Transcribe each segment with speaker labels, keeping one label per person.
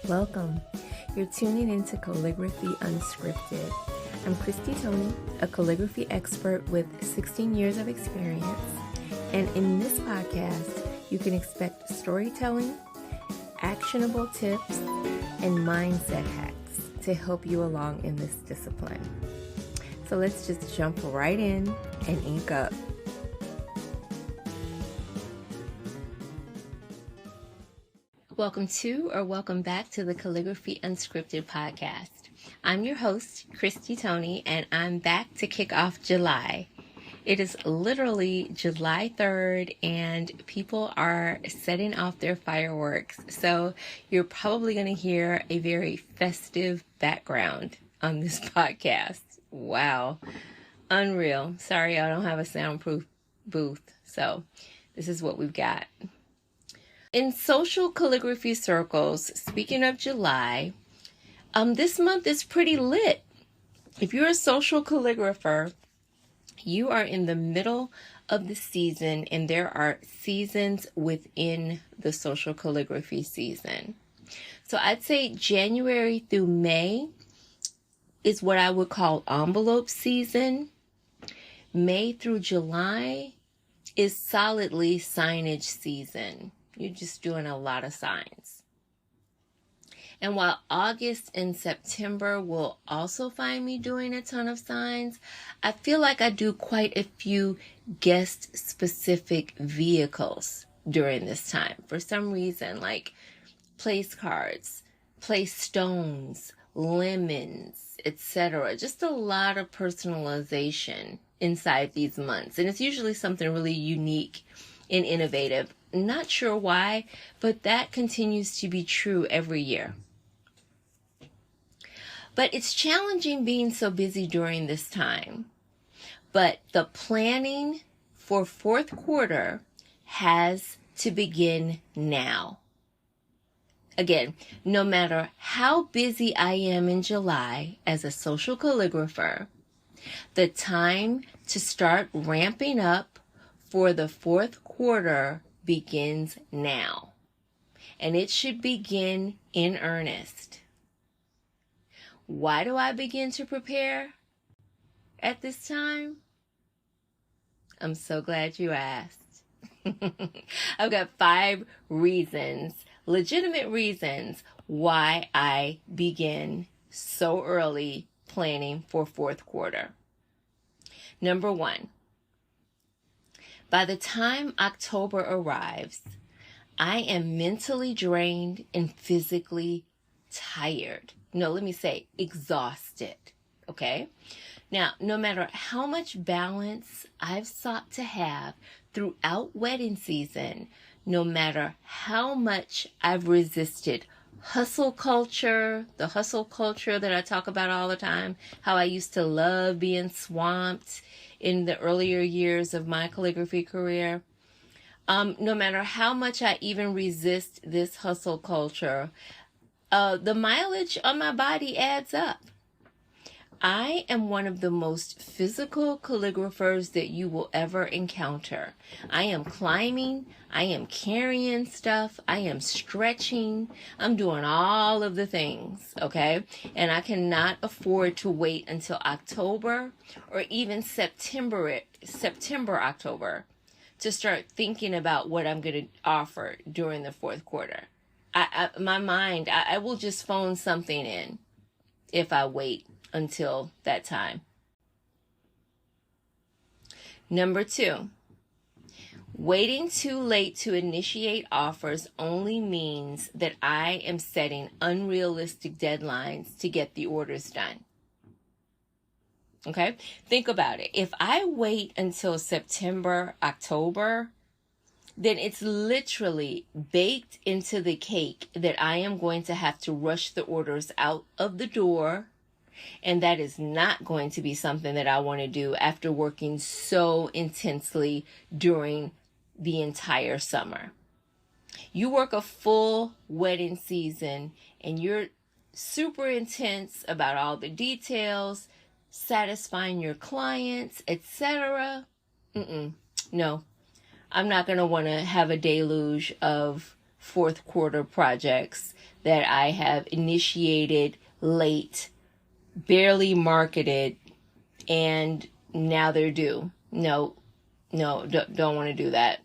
Speaker 1: Welcome. You're tuning into Calligraphy Unscripted. I'm Christy Tony, a calligraphy expert with 16 years of experience. And in this podcast, you can expect storytelling, actionable tips, and mindset hacks to help you along in this discipline. So let's just jump right in and ink up. Welcome back to the Calligraphy Unscripted podcast. I'm your host, Christy Tony, and I'm back to kick off July. It is literally July 3rd, and people are setting off their fireworks. So you're probably going to hear a very festive background on this podcast. Wow. Unreal. Sorry, I don't have a soundproof booth. So this is what we've got. In social calligraphy circles, speaking of July, this month is pretty lit. If you're a social calligrapher, you are in the middle of the season, and there are seasons within the social calligraphy season. So I'd say January through May is what I would call envelope season. May through July is solidly signage season. You're just doing a lot of signs. And while August and September will also find me doing a ton of signs, I feel like I do quite a few guest-specific vehicles during this time. For some reason, like place cards, place stones, lemons, etc. Just a lot of personalization inside these months. And it's usually something really unique and innovative. Not sure why, but that continues to be true every year. But it's challenging being so busy during this time. But the planning for fourth quarter has to begin now. Again, no matter how busy I am in July as a social calligrapher, the time to start ramping up for the fourth quarter begins now. And it should begin in earnest. Why do I begin to prepare at this time? I'm so glad you asked. I've got 5 reasons, legitimate reasons, why I begin so early planning for fourth quarter. Number 1. By the time October arrives, I am mentally drained and physically tired. No, let me say exhausted. Okay? Now, no matter how much balance I've sought to have throughout wedding season, no matter how much I've resisted hustle culture, the hustle culture that I talk about all the time, how I used to love being swamped in the earlier years of my calligraphy career. No matter how much I even resist this hustle culture, the mileage on my body adds up. I am one of the most physical calligraphers that you will ever encounter. I am climbing, I am carrying stuff, I am stretching, I'm doing all of the things, okay? And I cannot afford to wait until October or even September, October to start thinking about what I'm going to offer during the fourth quarter. I will just phone something in if I wait until that time. Number 2, waiting too late to initiate offers only means that I am setting unrealistic deadlines to get the orders done. Okay? Think about it. If I wait until September, October, then it's literally baked into the cake that I am going to have to rush the orders out of the door. And that is not going to be something that I want to do after working so intensely during the entire summer. You work a full wedding season and you're super intense about all the details, satisfying your clients, etc. No, I'm not going to want to have a deluge of fourth quarter projects that I have initiated late, barely marketed, and now they're due. No, don't want to do that.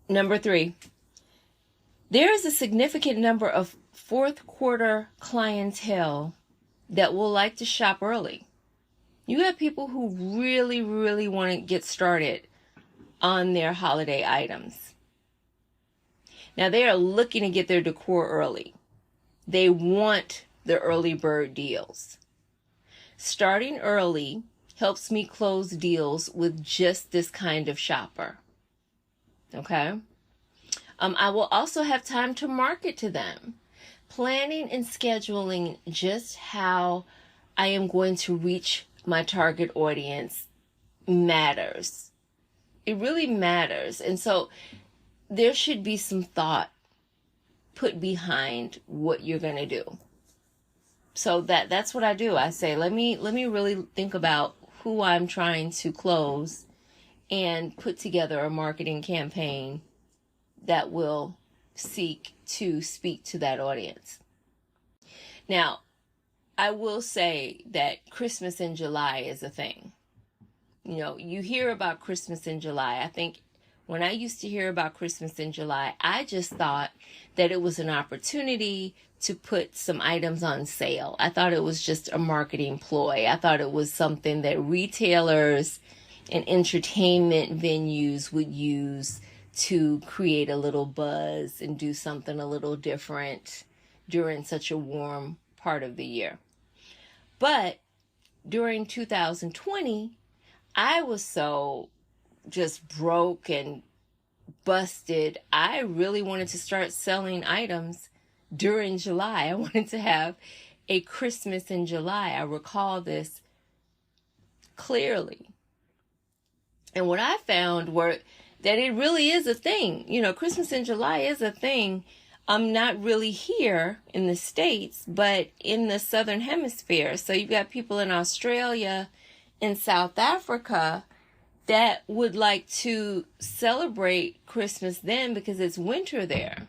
Speaker 1: Number 3, there is a significant number of fourth quarter clientele that will like to shop early. You have people who really, really want to get started on their holiday items. Now they are looking to get their decor early. They want the early bird deals. Starting early helps me close deals with just this kind of shopper. Okay? I will also have time to market to them. Planning and scheduling just how I am going to reach my target audience matters. It really matters. And so there should be some thought put behind what you're going to do. So that's what I do. I say, let me really think about who I'm trying to close and put together a marketing campaign that will seek to speak to that audience. Now, I will say that Christmas in July is a thing. You know, you hear about Christmas in July. I think when I used to hear about Christmas in July, I just thought that it was an opportunity to put some items on sale. I thought it was just a marketing ploy. I thought it was something that retailers and entertainment venues would use to create a little buzz and do something a little different during such a warm part of the year. But during 2020, I was so just broke and busted. I really wanted to start selling items during July. I wanted to have a Christmas in July. I recall this clearly. And what I found were that it really is a thing. You know, Christmas in July is a thing. I'm not really here in the States, but in the Southern Hemisphere. So you've got people in Australia and South Africa that would like to celebrate Christmas then because it's winter there.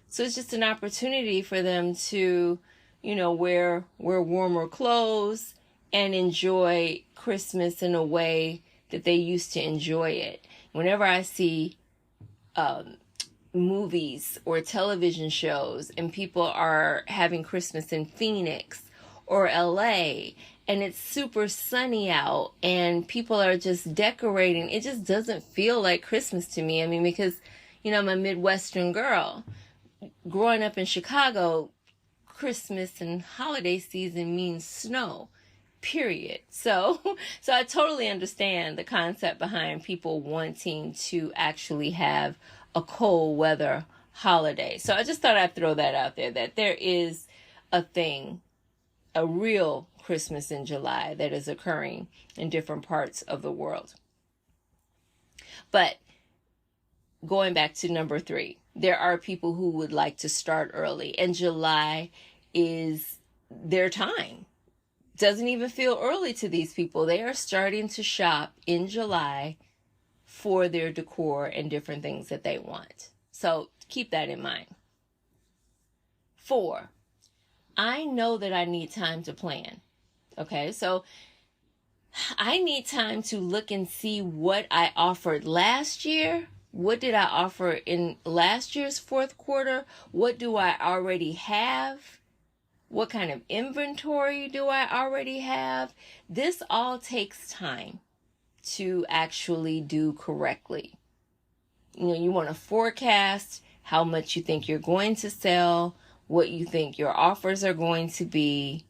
Speaker 1: So it's just an opportunity for them to, you know, wear warmer clothes and enjoy Christmas in a way that they used to enjoy it. Whenever I see movies or television shows and people are having Christmas in Phoenix or LA and it's super sunny out and people are just decorating, it just doesn't feel like Christmas to me. I mean, because, you know, I'm a Midwestern girl. Growing up in Chicago, Christmas and holiday season means snow, period. So I totally understand the concept behind people wanting to actually have a cold weather holiday. So I just thought I'd throw that out there, that there is a thing, a real Christmas in July that is occurring in different parts of the world. But going back to number 3, there are people who would like to start early, and July is their time. Doesn't even feel early to these people. They are starting to shop in July for their decor and different things that they want. So keep that in mind. 4, I know that I need time to plan. Okay, so I need time to look and see what I offered last year. What did I offer in last year's fourth quarter? What do I already have? What kind of inventory do I already have? This all takes time to actually do correctly. You know, you want to forecast how much you think you're going to sell, what you think your offers are going to be,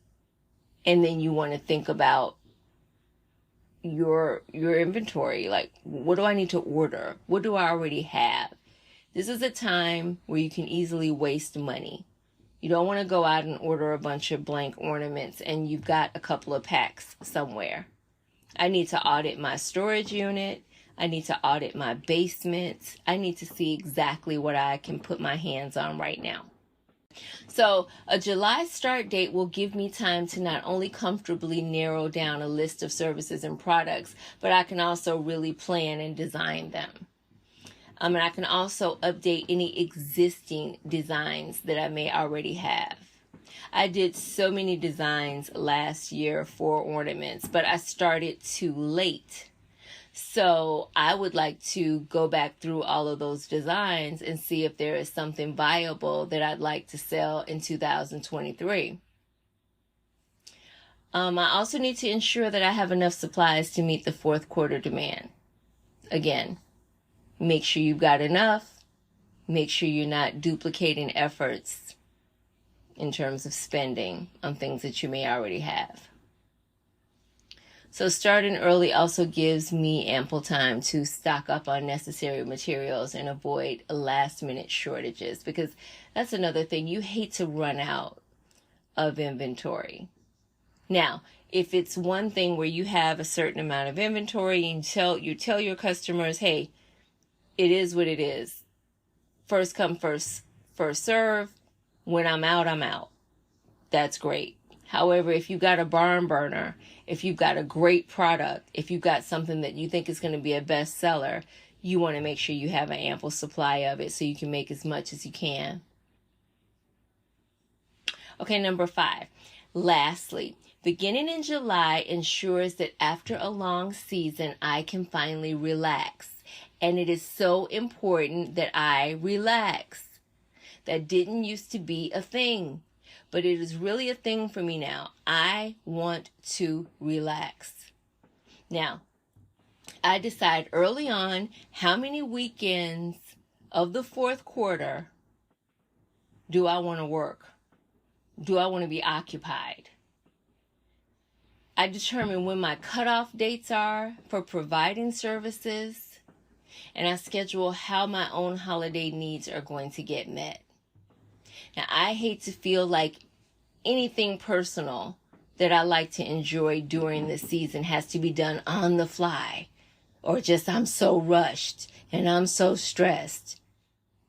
Speaker 1: and then you want to think about your inventory. Like, what do I need to order? What do I already have? This is a time where you can easily waste money. You don't want to go out and order a bunch of blank ornaments and you've got a couple of packs somewhere. I need to audit my storage unit. I need to audit my basement. I need to see exactly what I can put my hands on right now. So a July start date will give me time to not only comfortably narrow down a list of services and products, but I can also really plan and design them. And I can also update any existing designs that I may already have. I did so many designs last year for ornaments, but I started too late. So I would like to go back through all of those designs and see if there is something viable that I'd like to sell in 2023. I also need to ensure that I have enough supplies to meet the fourth quarter demand. Again, make sure you've got enough. Make sure you're not duplicating efforts in terms of spending on things that you may already have. So starting early also gives me ample time to stock up on necessary materials and avoid last minute shortages, because that's another thing. You hate to run out of inventory. Now, if it's one thing where you have a certain amount of inventory and you tell your customers, hey, it is what it is. First come, first serve. When I'm out, I'm out. That's great. However, if you've got a barn burner, if you've got a great product, if you've got something that you think is going to be a bestseller, you want to make sure you have an ample supply of it so you can make as much as you can. Okay, number 5. Lastly, beginning in July ensures that after a long season, I can finally relax. And it is so important that I relax. That didn't used to be a thing, but it is really a thing for me now. I want to relax. Now, I decide early on how many weekends of the fourth quarter do I want to work? Do I want to be occupied? I determine when my cutoff dates are for providing services, and I schedule how my own holiday needs are going to get met. Now, I hate to feel like anything personal that I like to enjoy during the season has to be done on the fly, or just I'm so rushed and I'm so stressed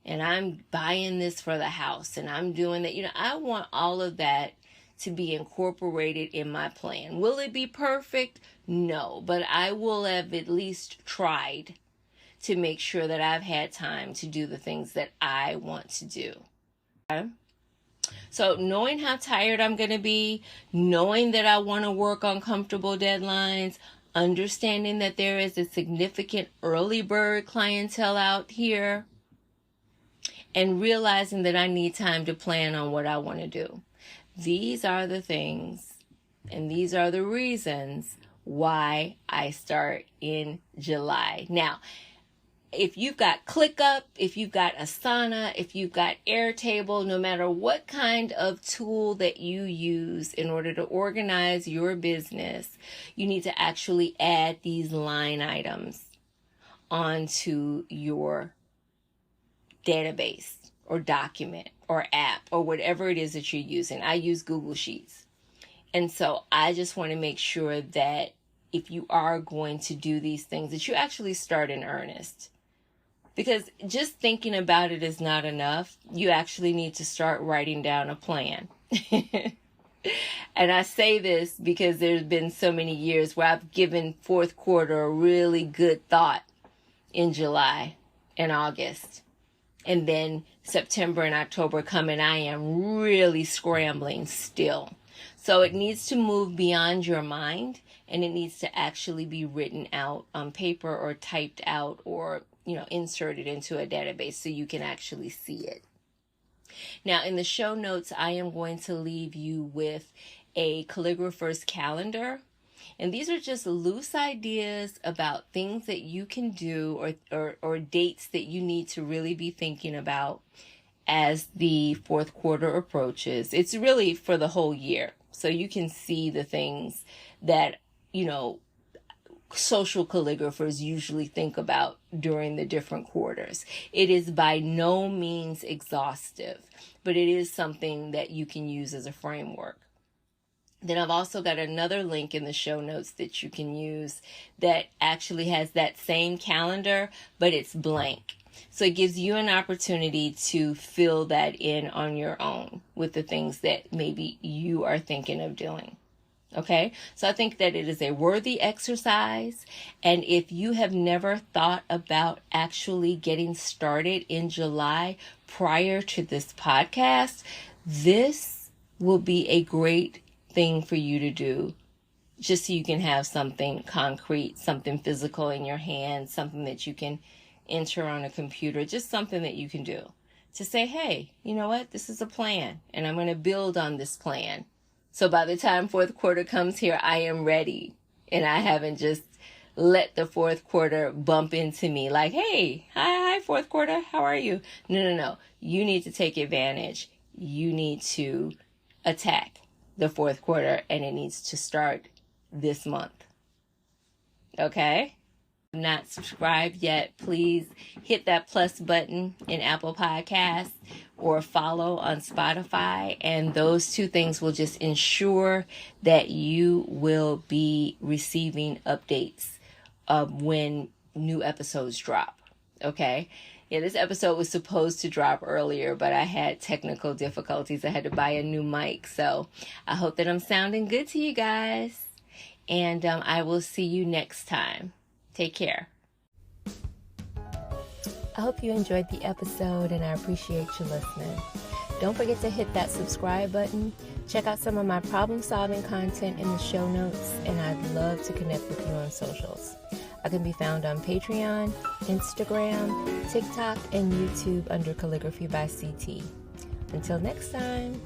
Speaker 1: and I'm buying this for the house and I'm doing that. I want all of that to be incorporated in my plan. Will it be perfect? No, but I will have at least tried to make sure that I've had time to do the things that I want to do. Okay? So knowing how tired I'm going to be, knowing that I want to work on comfortable deadlines, understanding that there is a significant early bird clientele out here, and realizing that I need time to plan on what I want to do. These are the things, and these are the reasons why I start in July. Now, if you've got ClickUp, if you've got Asana, if you've got Airtable, no matter what kind of tool that you use in order to organize your business, you need to actually add these line items onto your database or document or app or whatever it is that you're using. I use Google Sheets. And so I just want to make sure that if you are going to do these things, that you actually start in earnest. Because just thinking about it is not enough. You actually need to start writing down a plan. And I say this because there's been so many years where I've given fourth quarter a really good thought in July and August. And then September and October come and I am really scrambling still. So it needs to move beyond your mind, and it needs to actually be written out on paper or typed out or inserted into a database so you can actually see it. Now, in the show notes, I am going to leave you with a calligrapher's calendar. And these are just loose ideas about things that you can do or dates that you need to really be thinking about as the fourth quarter approaches. It's really for the whole year. So you can see the things that, social calligraphers usually think about during the different quarters. It is by no means exhaustive, but it is something that you can use as a framework. Then I've also got another link in the show notes that you can use that actually has that same calendar, but it's blank. So it gives you an opportunity to fill that in on your own with the things that maybe you are thinking of doing. Okay, so I think that it is a worthy exercise. And if you have never thought about actually getting started in July prior to this podcast, this will be a great thing for you to do, just so you can have something concrete, something physical in your hand, something that you can enter on a computer, just something that you can do to say, hey, you know what, this is a plan and I'm going to build on this plan. So by the time fourth quarter comes here, I am ready and I haven't just let the fourth quarter bump into me like, hey, hi, fourth quarter, how are you? No. You need to take advantage. You need to attack the fourth quarter, and it needs to start this month. Okay? Not subscribed yet, please hit that plus button in Apple Podcasts or follow on Spotify, and those two things will just ensure that you will be receiving updates when new episodes drop. Okay? Yeah, this episode was supposed to drop earlier, but I had technical difficulties. I had to buy a new mic, so I hope that I'm sounding good to you guys, and I will see you next time. Take care. I hope you enjoyed the episode, and I appreciate you listening. Don't forget to hit that subscribe button. Check out some of my problem-solving content in the show notes, and I'd love to connect with you on socials. I can be found on Patreon, Instagram, TikTok, and YouTube under Calligraphy by CT. Until next time.